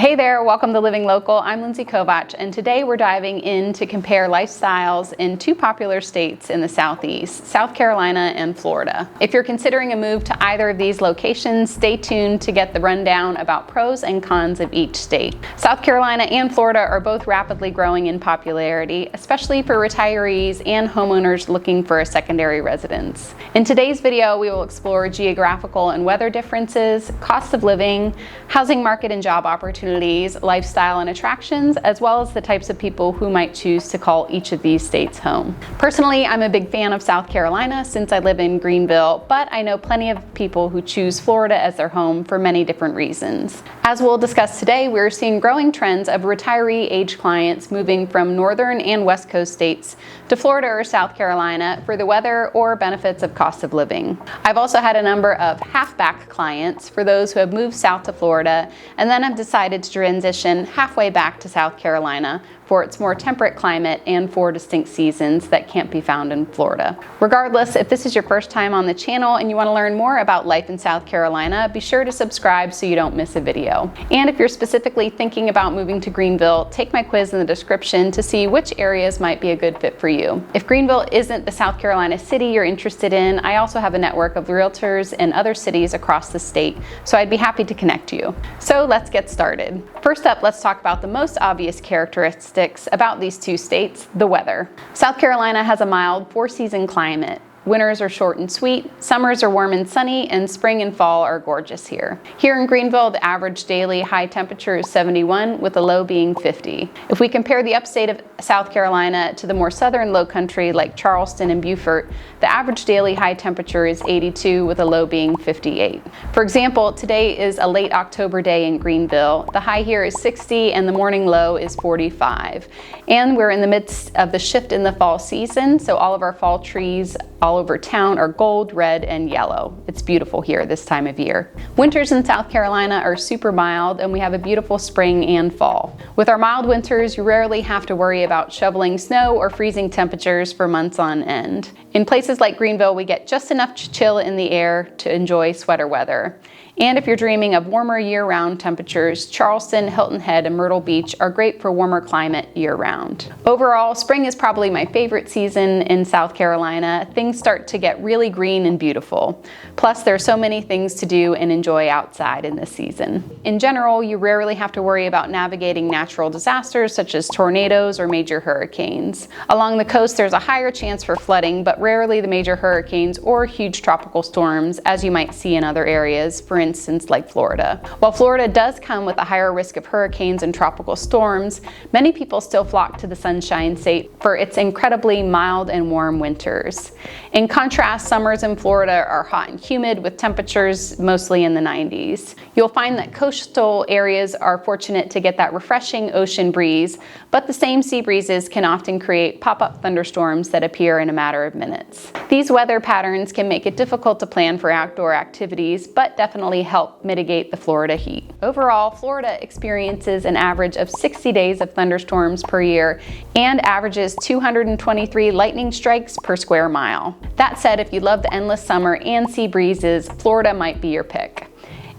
Hey there, welcome to Living Local. I'm Lindsay Kovach, and today we're diving in to compare lifestyles in two popular states in the Southeast, South Carolina and Florida. If you're considering a move to either of these locations, stay tuned to get the rundown about pros and cons of each state. South Carolina and Florida are both rapidly growing in popularity, especially for retirees and homeowners looking for a secondary residence. In today's video, we will explore geographical and weather differences, cost of living, housing market and job opportunities, lifestyle and attractions, as well as the types of people who might choose to call each of these states home. Personally, I'm a big fan of South Carolina since I live in Greenville, but I know plenty of people who choose Florida as their home for many different reasons. As we'll discuss today, we're seeing growing trends of retiree-age clients moving from northern and west coast states to Florida or South Carolina for the weather or benefits of cost of living. I've also had a number of halfback clients for those who have moved south to Florida and then have decided to transition halfway back to South Carolina for its more temperate climate and for distinct seasons that can't be found in Florida. Regardless, if this is your first time on the channel and you want to learn more about life in South Carolina, be sure to subscribe so you don't miss a video. And if you're specifically thinking about moving to Greenville, take my quiz in the description to see which areas might be a good fit for you. If Greenville isn't the South Carolina city you're interested in, I also have a network of realtors in other cities across the state, so I'd be happy to connect you. So let's get started. First up, let's talk about the most obvious characteristics about these two states, the weather. South Carolina has a mild four-season climate. Winters are short and sweet, summers are warm and sunny, and spring and fall are gorgeous here. Here in Greenville, the average daily high temperature is 71, with the low being 50. If we compare the upstate of South Carolina to the more southern low country like Charleston and Beaufort, the average daily high temperature is 82, with a low being 58. For example, today is a late October day in Greenville. The high here is 60 and the morning low is 45. And we're in the midst of the shift in the fall season, so all of our fall trees all over town are gold, red, and yellow. It's beautiful here this time of year. Winters in South Carolina are super mild, and we have a beautiful spring and fall. With our mild winters, you rarely have to worry about shoveling snow or freezing temperatures for months on end. In places like Greenville, we get just enough chill in the air to enjoy sweater weather. And if you're dreaming of warmer year-round temperatures, Charleston, Hilton Head, and Myrtle Beach are great for warmer climate year-round. Overall, spring is probably my favorite season in South Carolina. Things start to get really green and beautiful. Plus, there are so many things to do and enjoy outside in this season. In general, you rarely have to worry about navigating natural disasters such as tornadoes or major hurricanes. Along the coast, there's a higher chance for flooding, but rarely the major hurricanes or huge tropical storms, as you might see in other areas, for instance like Florida. While Florida does come with a higher risk of hurricanes and tropical storms, many people still flock to the Sunshine State for its incredibly mild and warm winters. In contrast, summers in Florida are hot and humid with temperatures mostly in the 90s. You'll find that coastal areas are fortunate to get that refreshing ocean breeze, but the same sea breezes can often create pop-up thunderstorms that appear in a matter of minutes. These weather patterns can make it difficult to plan for outdoor activities, but definitely help mitigate the Florida heat. Overall, Florida experiences an average of 60 days of thunderstorms per year and averages 223 lightning strikes per square mile. That said, if you love the endless summer and sea breezes, Florida might be your pick.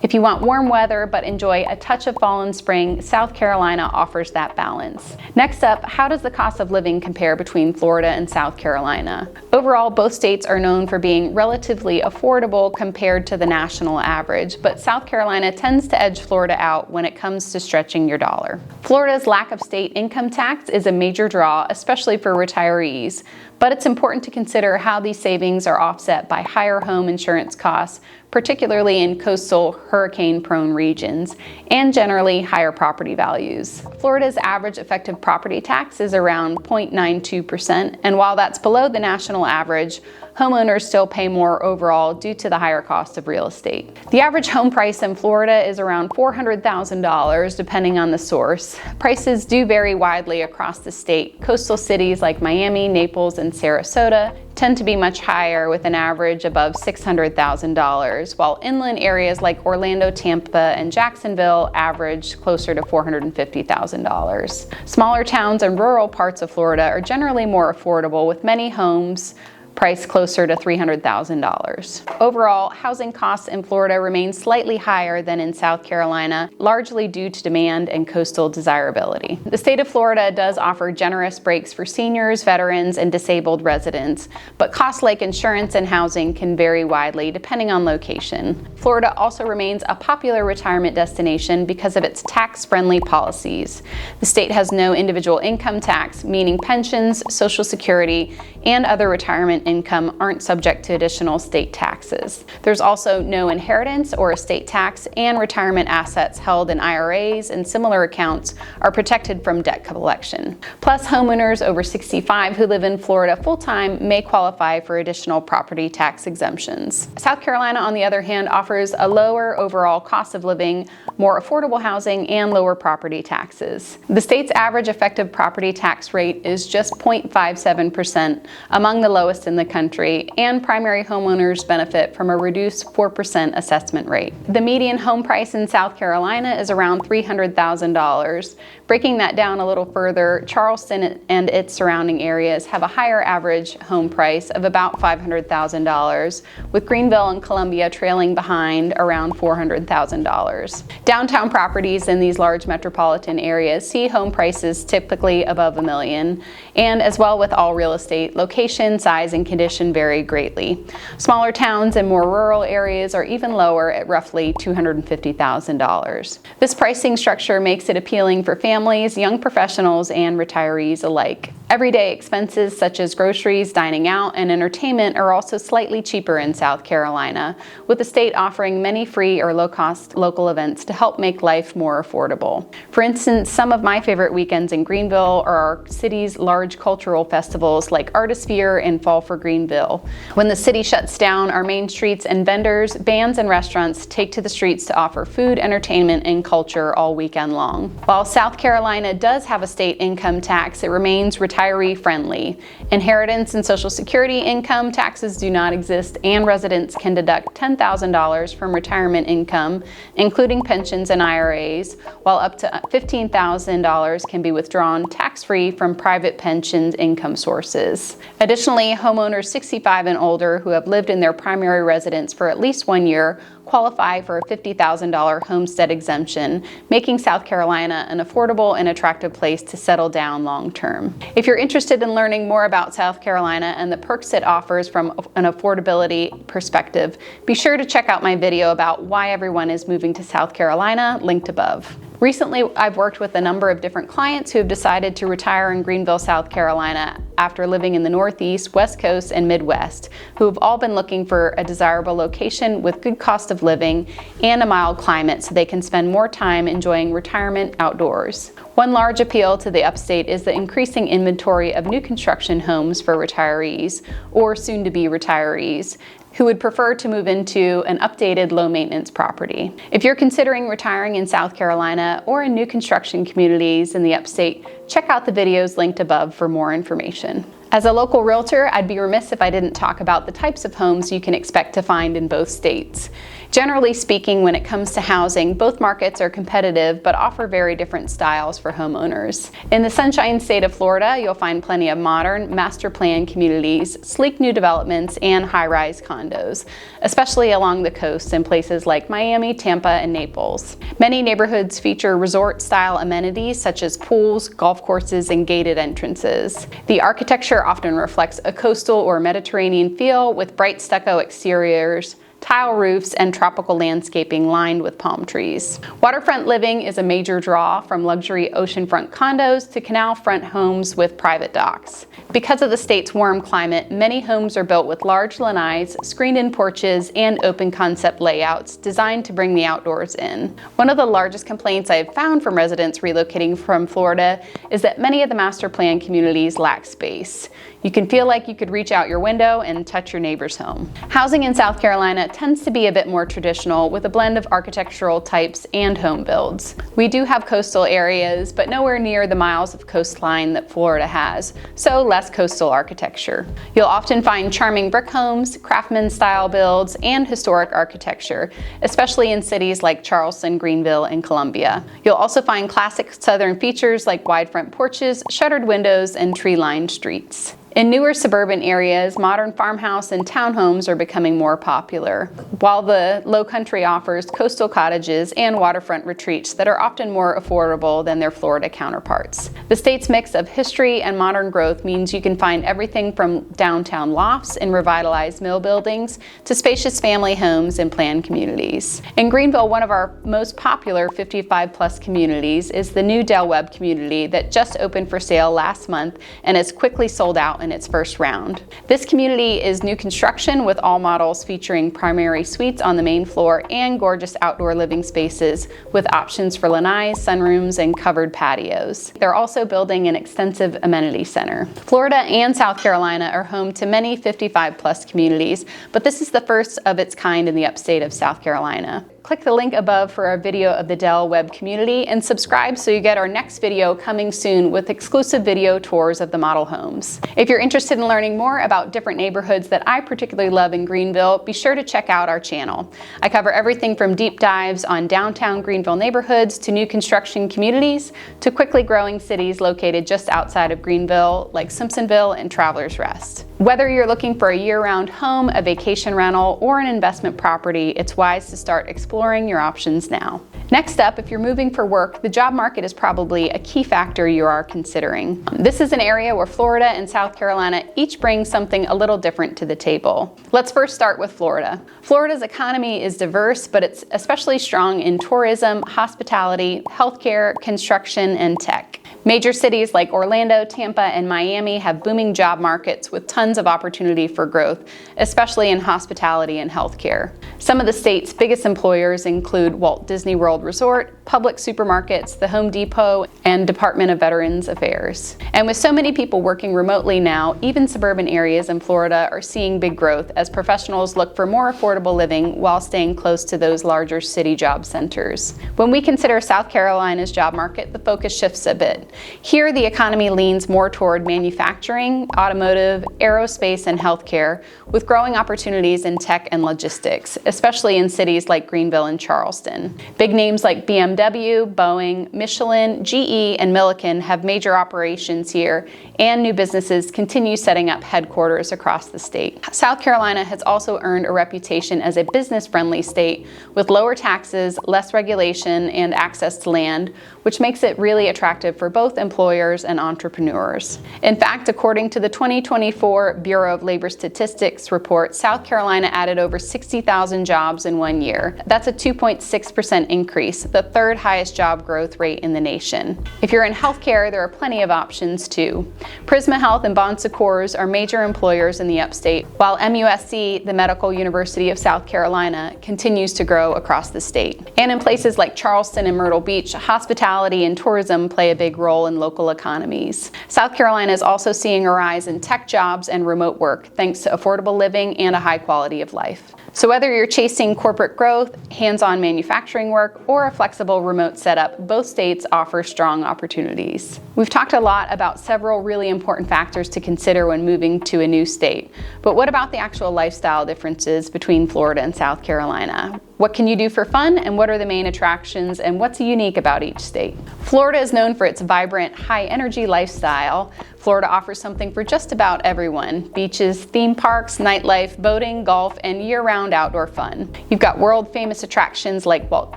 If you want warm weather but enjoy a touch of fall and spring, South Carolina offers that balance. Next up, how does the cost of living compare between Florida and South Carolina? Overall, both states are known for being relatively affordable compared to the national average, but South Carolina tends to edge Florida out when it comes to stretching your dollar. Florida's lack of state income tax is a major draw, especially for retirees, but it's important to consider how these savings are offset by higher home insurance costs, particularly in coastal hurricane-prone regions, and generally higher property values. Florida's average effective property tax is around 0.92%, and while that's below the national average, homeowners still pay more overall due to the higher cost of real estate. The average home price in Florida is around $400,000 depending on the source. Prices do vary widely across the state. Coastal cities like Miami, Naples, and Sarasota tend to be much higher, with an average above $600,000, while inland areas like Orlando, Tampa, and Jacksonville average closer to $450,000. Smaller towns and rural parts of Florida are generally more affordable, with many homes priced closer to $300,000. Overall, housing costs in Florida remain slightly higher than in South Carolina, largely due to demand and coastal desirability. The state of Florida does offer generous breaks for seniors, veterans, and disabled residents, but costs like insurance and housing can vary widely depending on location. Florida also remains a popular retirement destination because of its tax-friendly policies. The state has no individual income tax, meaning pensions, Social Security, and other retirement income aren't subject to additional state taxes. There's also no inheritance or estate tax, and retirement assets held in IRAs and similar accounts are protected from debt collection. Plus, homeowners over 65 who live in Florida full-time may qualify for additional property tax exemptions. South Carolina, on the other hand, offers a lower overall cost of living, more affordable housing, and lower property taxes. The state's average effective property tax rate is just 0.57%, among the lowest in the country, and primary homeowners benefit from a reduced 4% assessment rate. The median home price in South Carolina is around $300,000. Breaking that down a little further, Charleston and its surrounding areas have a higher average home price of about $500,000, with Greenville and Columbia trailing behind around $400,000. Downtown properties in these large metropolitan areas see home prices typically above $1 million, and as well with all real estate, location, size, and condition vary greatly. Smaller towns and more rural areas are even lower at roughly $250,000. This pricing structure makes it appealing for families, young professionals, and retirees alike. Everyday expenses such as groceries, dining out, and entertainment are also slightly cheaper in South Carolina, with the state offering many free or low-cost local events to help make life more affordable. For instance, some of my favorite weekends in Greenville are our city's large cultural festivals like Artisphere and Fall for Greenville. When the city shuts down, our main streets and vendors, bands, and restaurants take to the streets to offer food, entertainment, and culture all weekend long. While South Carolina does have a state income tax, it remains retiree-friendly. Inheritance and Social Security income taxes do not exist, and residents can deduct $10,000 from retirement income, including pensions and IRAs, while up to $15,000 can be withdrawn tax-free from private pension income sources. Additionally, homeowners 65 and older who have lived in their primary residence for at least 1 year qualify for a $50,000 homestead exemption, making South Carolina an affordable and attractive place to settle down long term. If you're interested in learning more about South Carolina and the perks it offers from an affordability perspective, be sure to check out my video about why everyone is moving to South Carolina, linked above. Recently, I've worked with a number of different clients who have decided to retire in Greenville, South Carolina after living in the Northeast, West Coast, and Midwest, who have all been looking for a desirable location with good cost of living and a mild climate so they can spend more time enjoying retirement outdoors. One large appeal to the upstate is the increasing inventory of new construction homes for retirees or soon-to-be retirees who would prefer to move into an updated low-maintenance property. If you're considering retiring in South Carolina or in new construction communities in the upstate, check out the videos linked above for more information. As a local realtor, I'd be remiss if I didn't talk about the types of homes you can expect to find in both states. Generally speaking, when it comes to housing, both markets are competitive but offer very different styles for homeowners. In the Sunshine State of Florida, you'll find plenty of modern, master plan communities, sleek new developments, and high-rise condos, especially along the coast in places like Miami, Tampa, and Naples. Many neighborhoods feature resort-style amenities such as pools, golf courses, and gated entrances. The architecture often reflects a coastal or Mediterranean feel with bright stucco exteriors, tile roofs, and tropical landscaping lined with palm trees. Waterfront living is a major draw, from luxury oceanfront condos to canal-front homes with private docks. Because of the state's warm climate, many homes are built with large lanais, screened-in porches, and open-concept layouts designed to bring the outdoors in. One of the largest complaints I have found from residents relocating from Florida is that many of the master plan communities lack space. You can feel like you could reach out your window and touch your neighbor's home. Housing in South Carolina tends to be a bit more traditional, with a blend of architectural types and home builds. We do have coastal areas, but nowhere near the miles of coastline that Florida has, so less coastal architecture. You'll often find charming brick homes, craftsman-style builds, and historic architecture, especially in cities like Charleston, Greenville, and Columbia. You'll also find classic southern features like wide front porches, shuttered windows, and tree-lined streets. In newer suburban areas, modern farmhouse and townhomes are becoming more popular, while the Low Country offers coastal cottages and waterfront retreats that are often more affordable than their Florida counterparts. The state's mix of history and modern growth means you can find everything from downtown lofts and revitalized mill buildings to spacious family homes and planned communities. In Greenville, one of our most popular 55-plus communities is the new Del Webb community that just opened for sale last month and is quickly sold out in its first round. This community is new construction with all models featuring primary suites on the main floor and gorgeous outdoor living spaces with options for lanais, sunrooms, and covered patios. They're also building an extensive amenity center. Florida and South Carolina are home to many 55-plus communities, but this is the first of its kind in the upstate of South Carolina. Click the link above for our video of the Del Webb community and subscribe so you get our next video coming soon with exclusive video tours of the model homes. If you're interested in learning more about different neighborhoods that I particularly love in Greenville, be sure to check out our channel. I cover everything from deep dives on downtown Greenville neighborhoods to new construction communities to quickly growing cities located just outside of Greenville like Simpsonville and Travelers Rest. Whether you're looking for a year-round home, a vacation rental, or an investment property, it's wise to start exploring your options now. Next up, if you're moving for work, the job market is probably a key factor you are considering. This is an area where Florida and South Carolina each bring something a little different to the table. Let's first start with Florida. Florida's economy is diverse, but it's especially strong in tourism, hospitality, healthcare, construction, and tech. Major cities like Orlando, Tampa, and Miami have booming job markets with tons of opportunity for growth, especially in hospitality and healthcare. Some of the state's biggest employers include Walt Disney World Resort, Public Supermarkets, the Home Depot, and Department of Veterans Affairs. And with so many people working remotely now, even suburban areas in Florida are seeing big growth as professionals look for more affordable living while staying close to those larger city job centers. When we consider South Carolina's job market, the focus shifts a bit. Here, the economy leans more toward manufacturing, automotive, aerospace, and healthcare, with growing opportunities in tech and logistics, especially in cities like Greenville and Charleston. Big names like BMW, Boeing, Michelin, GE, and Milliken have major operations here, and new businesses continue setting up headquarters across the state. South Carolina has also earned a reputation as a business-friendly state with lower taxes, less regulation, and access to land, which makes it really attractive for both employers and entrepreneurs. In fact, according to the 2024 Bureau of Labor Statistics report, South Carolina added over 60,000 jobs in 1 year. That's a 2.6% increase, the third highest job growth rate in the nation. If you're in healthcare, there are plenty of options too. Prisma Health and Bon Secours are major employers in the upstate, while MUSC, the Medical University of South Carolina, continues to grow across the state. And in places like Charleston and Myrtle Beach, hospitality and tourism play a big role in local economies. South Carolina is also seeing a rise in tech jobs and remote work, thanks to affordable living and a high quality of life. So whether you're chasing corporate growth, hands-on manufacturing work, or a flexible remote setup, both states offer strong opportunities. We've talked a lot about several really important factors to consider when moving to a new state, but what about the actual lifestyle differences between Florida and South Carolina? What can you do for fun, and what are the main attractions, and what's unique about each state? Florida is known for its vibrant, high-energy lifestyle. Florida offers something for just about everyone: beaches, theme parks, nightlife, boating, golf, and year-round outdoor fun. You've got world-famous attractions like Walt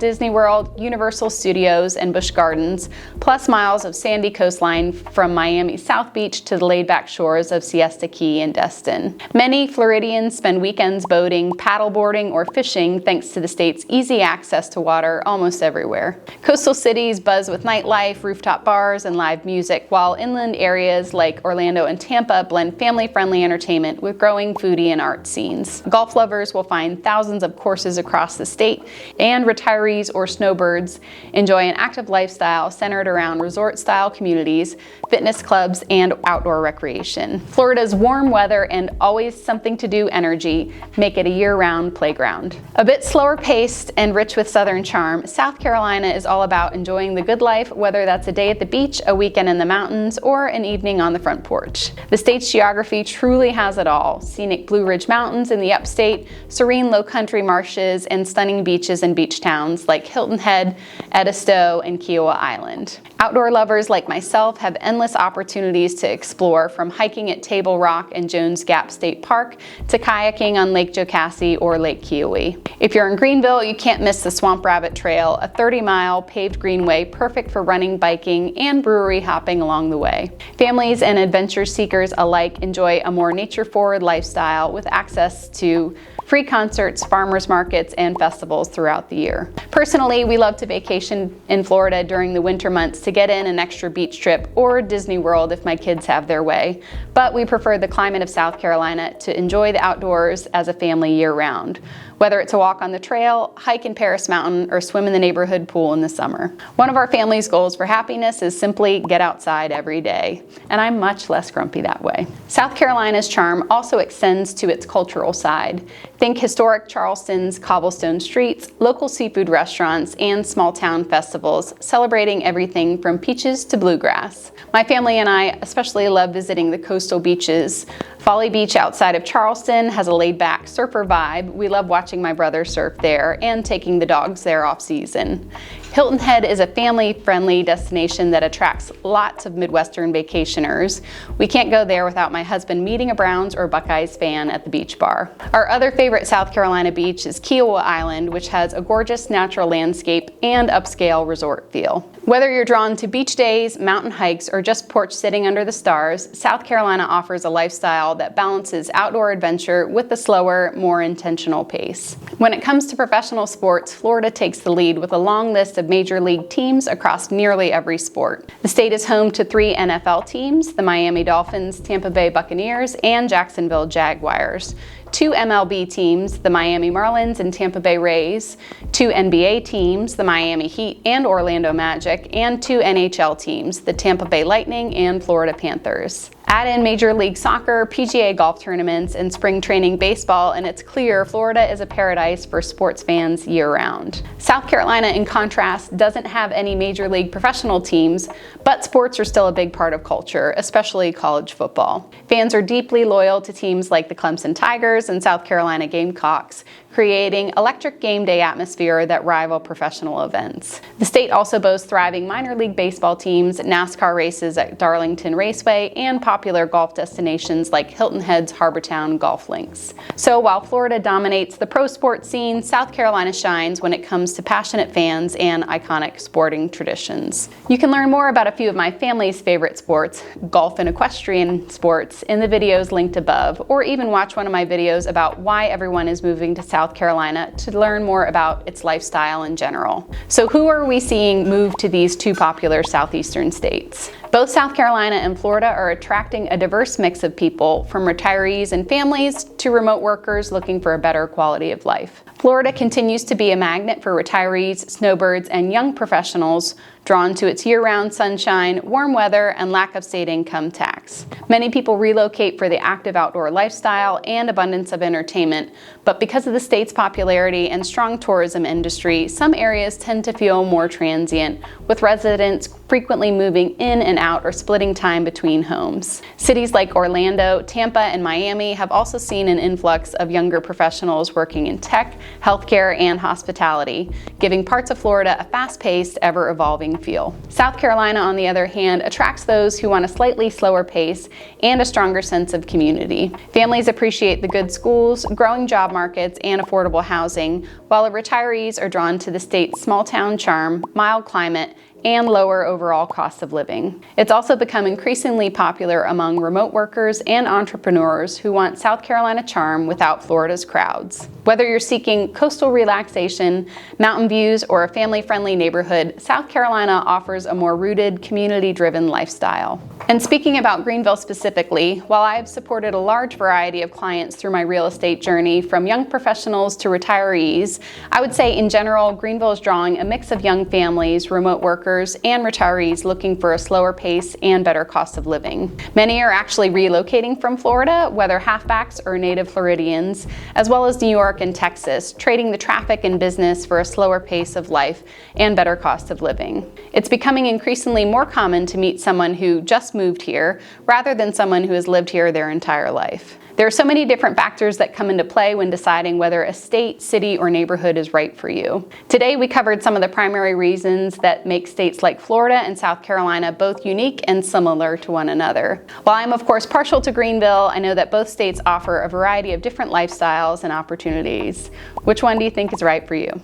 Disney World, Universal Studios, and Busch Gardens, plus miles of sandy coastline from Miami's South Beach to the laid-back shores of Siesta Key and Destin. Many Floridians spend weekends boating, paddleboarding, or fishing thanks to the state's easy access to water almost everywhere. Coastal cities buzz with nightlife, rooftop bars, and live music, while inland areas like Orlando and Tampa blend family-friendly entertainment with growing foodie and art scenes. Golf lovers will find thousands of courses across the state, and retirees or snowbirds enjoy an active lifestyle centered around resort-style communities, fitness clubs, and outdoor recreation. Florida's warm weather and always something to do energy make it a year-round playground. A bit slower paced and rich with southern charm, South Carolina is all about enjoying the good life, whether that's a day at the beach, a weekend in the mountains, or an evening on the front porch. The state's geography truly has it all: scenic Blue Ridge Mountains in the upstate, serene low country marshes, and stunning beaches and beach towns like Hilton Head, Edisto, and Kiowa Island. Outdoor lovers like myself have endless opportunities to explore, from hiking at Table Rock and Jones Gap State Park to kayaking on Lake Jocassee or Lake Kiowa. If you're in Greenville, you can't miss the Swamp Rabbit Trail, a 30-mile paved greenway perfect for running, biking, and brewery hopping along the way. Families and adventure seekers alike enjoy a more nature-forward lifestyle with access to free concerts, farmers markets, and festivals throughout the year. Personally, we love to vacation in Florida during the winter months to get in an extra beach trip or Disney World if my kids have their way, but we prefer the climate of South Carolina to enjoy the outdoors as a family year-round, whether it's a walk on the trail, hike in Paris Mountain, or swim in the neighborhood pool in the summer. One of our family's goals for happiness is simply get outside every day, and I'm much less grumpy that way. South Carolina's charm also extends to its cultural side. Think historic Charleston's cobblestone streets, local seafood restaurants, and small town festivals, celebrating everything from peaches to bluegrass. My family and I especially love visiting the coastal beaches. Folly Beach outside of Charleston has a laid-back surfer vibe. We love watching my brother surf there and taking the dogs there off season. Hilton Head is a family-friendly destination that attracts lots of Midwestern vacationers. We can't go there without my husband meeting a Browns or Buckeyes fan at the beach bar. Our other favorite South Carolina beach is Kiowa Island, which has a gorgeous natural landscape and upscale resort feel. Whether you're drawn to beach days, mountain hikes, or just porch sitting under the stars, South Carolina offers a lifestyle that balances outdoor adventure with a slower, more intentional pace. When it comes to professional sports, Florida takes the lead with a long list of major league teams across nearly every sport. The state is home to 3 NFL teams, the Miami Dolphins, Tampa Bay Buccaneers, and Jacksonville Jaguars. 2 MLB teams, the Miami Marlins and Tampa Bay Rays, 2 NBA teams, the Miami Heat and Orlando Magic, and 2 NHL teams, the Tampa Bay Lightning and Florida Panthers. Add in Major League Soccer, PGA golf tournaments, and spring training baseball, and it's clear Florida is a paradise for sports fans year-round. South Carolina, in contrast, doesn't have any Major League professional teams, but sports are still a big part of culture, especially college football. Fans are deeply loyal to teams like the Clemson Tigers and South Carolina Gamecocks, creating electric game day atmosphere that rival professional events. The state also boasts thriving minor league baseball teams, NASCAR races at Darlington Raceway, and popular golf destinations like Hilton Head's Harbortown Golf Links. So while Florida dominates the pro sports scene, South Carolina shines when it comes to passionate fans and iconic sporting traditions. You can learn more about a few of my family's favorite sports, golf and equestrian sports, in the videos linked above, or even watch one of my videos about why everyone is moving to South Carolina to learn more about its lifestyle in general. So who are we seeing move to these 2 popular southeastern states? Both South Carolina and Florida are attracting a diverse mix of people, from retirees and families to remote workers looking for a better quality of life. Florida continues to be a magnet for retirees, snowbirds, and young professionals drawn to its year-round sunshine, warm weather, and lack of state income tax. Many people relocate for the active outdoor lifestyle and abundance of entertainment, but because of the state's popularity and strong tourism industry, some areas tend to feel more transient, with residents frequently moving in and out or splitting time between homes. Cities like Orlando, Tampa, and Miami have also seen an influx of younger professionals working in tech, healthcare, and hospitality, giving parts of Florida a fast-paced, ever-evolving feel. South Carolina, on the other hand, attracts those who want a slightly slower pace and a stronger sense of community. Families appreciate the good schools, growing job markets, and affordable housing, while retirees are drawn to the state's small-town charm, mild climate, and lower overall cost of living. It's also become increasingly popular among remote workers and entrepreneurs who want South Carolina charm without Florida's crowds. Whether you're seeking coastal relaxation, mountain views, or a family-friendly neighborhood, South Carolina offers a more rooted, community-driven lifestyle. And speaking about Greenville specifically, while I've supported a large variety of clients through my real estate journey, from young professionals to retirees, I would say in general, Greenville is drawing a mix of young families, remote workers, workers and retirees looking for a slower pace and better cost of living. Many are actually relocating from Florida, whether halfbacks or native Floridians, as well as New York and Texas, trading the traffic and business for a slower pace of life and better cost of living. It's becoming increasingly more common to meet someone who just moved here rather than someone who has lived here their entire life. There are so many different factors that come into play when deciding whether a state, city, or neighborhood is right for you. Today we covered some of the primary reasons that make states like Florida and South Carolina both unique and similar to one another. While I'm of course partial to Greenville, I know that both states offer a variety of different lifestyles and opportunities. Which one do you think is right for you?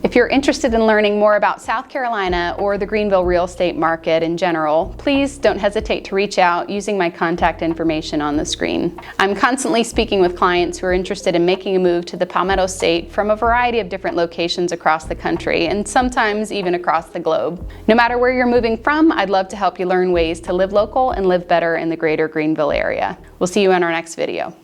If you're interested in learning more about South Carolina or the Greenville real estate market in general, please don't hesitate to reach out using my contact information on the screen. I'm constantly speaking with clients who are interested in making a move to the Palmetto State from a variety of different locations across the country and sometimes even across the globe. No matter where you're moving from, I'd love to help you learn ways to live local and live better in the greater Greenville area. We'll see you in our next video.